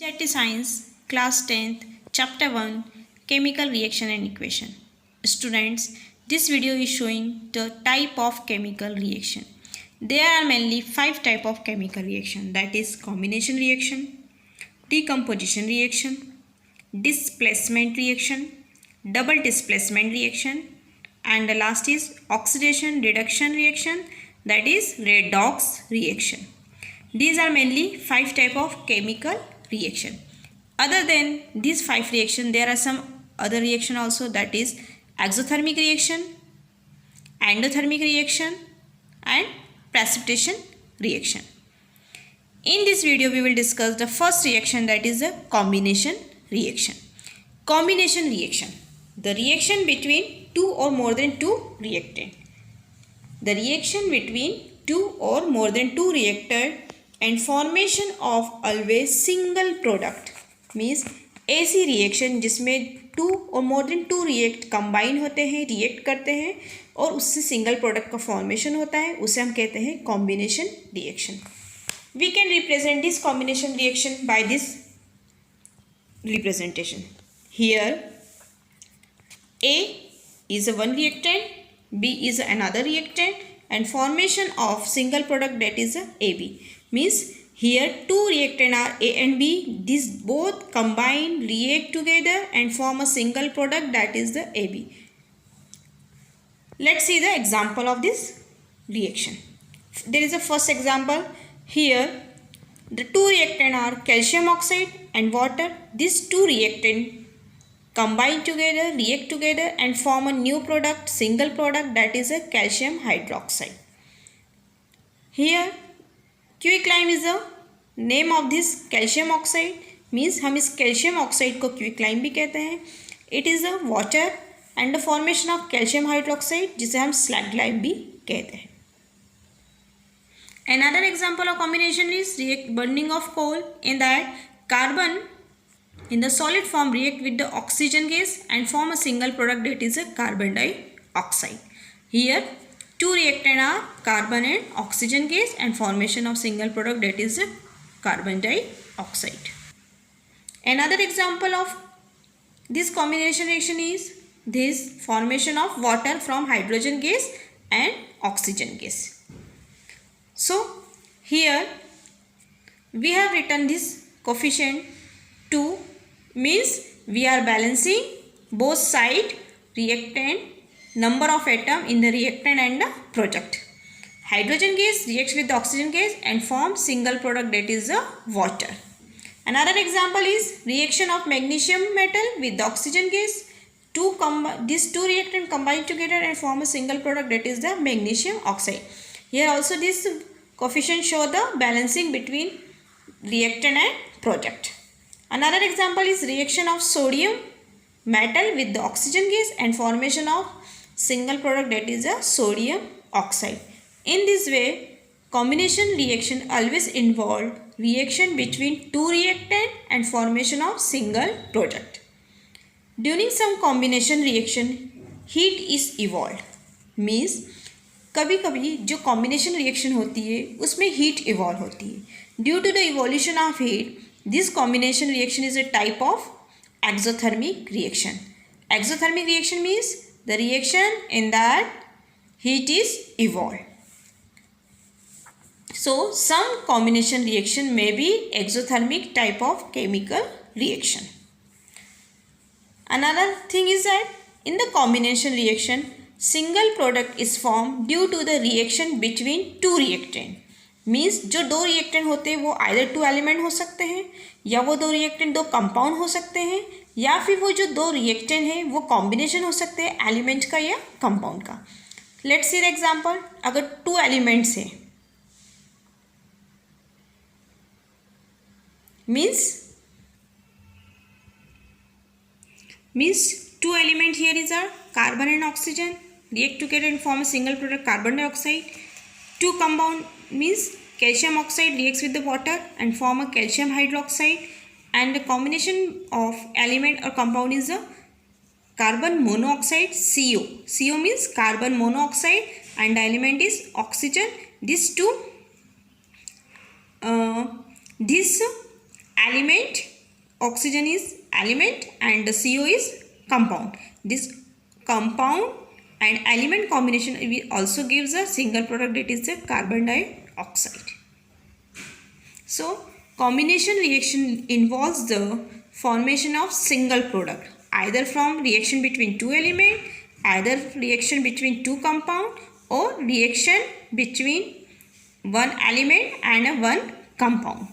NCERT Science, Class 10th, Chapter 1, Chemical Reaction and Equation. Students, this video is showing the type of chemical reaction. There are mainly 5 types of chemical reaction, that is combination reaction, decomposition reaction, displacement reaction, double displacement reaction, and the last is oxidation reduction reaction, that is redox reaction. These are mainly 5 types of chemical reaction. Other than these 5 reactions, there are some other reaction also, that is exothermic reaction, endothermic reaction, and precipitation reaction. In this video, we will discuss the first reaction, that is the combination reaction. Combination reaction, the reaction between two or more than two reactants. The reaction between two or more than two reactants and formation of always single product means ऐसी reaction जिसमें two और more than two react combine होते हैं, react करते हैं और उससे single product का फॉर्मेशन होता है, उसे हम कहते हैं combination reaction. We can represent this combination reaction by this representation. Here A is a one reactant, B is another reactant, and formation of single product, that is a AB. Means here two reactants are A and B. These both combine, react together and form a single product, that is the AB. Let's see the example of this reaction. There is a first example. Here the two reactants are calcium oxide and water. These two reactants combine together, react together and form a new product, single product, that is a calcium hydroxide. Here quicklime is the name of this calcium oxide. Means हम इस calcium oxide को quicklime भी कहते हैं. It is a water and the formation of calcium hydroxide जिसे हम स्लैगलाइम भी कहते हैं. Another example of combination is burning of coal. In that carbon in the solid form react with the oxygen gas and form a single product, that is a carbon dioxide. Here two reactants are carbon and oxygen gas and formation of single product, that is a carbon dioxide. Another example of this combination reaction is this formation of water from hydrogen gas and oxygen gas. So here we have written this coefficient 2, means we are balancing both side reactant, number of atom in the reactant and the product. Hydrogen gas reacts with the oxygen gas and forms single product, that is the water. Another example is reaction of magnesium metal with the oxygen gas. These two reactants combine together and form a single product, that is the magnesium oxide. Here also this coefficient show the balancing between reactant and product. Another example is reaction of sodium metal with the oxygen gas and formation of single product, that is a sodium oxide. In this way, combination reaction always involve reaction between two reactant and formation of single product. During some combination reaction, heat is evolved. Means कभी कभी जो combination reaction होती है उसमें heat evolve होती है. Due to the evolution of heat, this combination reaction is a type of exothermic reaction. Exothermic reaction means the reaction in that heat is evolved. So some combination reaction may be exothermic type of chemical reaction. Another thing is that in the combination reaction, single product is formed due to the reaction between two reactants. Means जो दो reactant होते हैं वो either to element हो सकते हैं, या वो दो रिएक्टेंट दो कंपाउंड हो सकते हैं, या फिर वो जो दो रिएक्टेंट हैं वो कॉम्बिनेशन हो सकते हैं एलिमेंट का या कंपाउंड का. Let's see the example. अगर टू एलिमेंट्स हैं means two element here is are carbon and oxygen react together and form a single product, carbon dioxide. Two compound means calcium oxide reacts with the water and form a calcium hydroxide, and the combination of element or compound is a carbon monoxide, CO. CO means carbon monoxide and the element is oxygen. These two this element oxygen is element and the CO is compound. This compound and element combination also gives a single product, that is the carbon dioxide. So combination reaction involves the formation of single product, either from reaction between two elements, either reaction between two compound, or reaction between one element and one compound.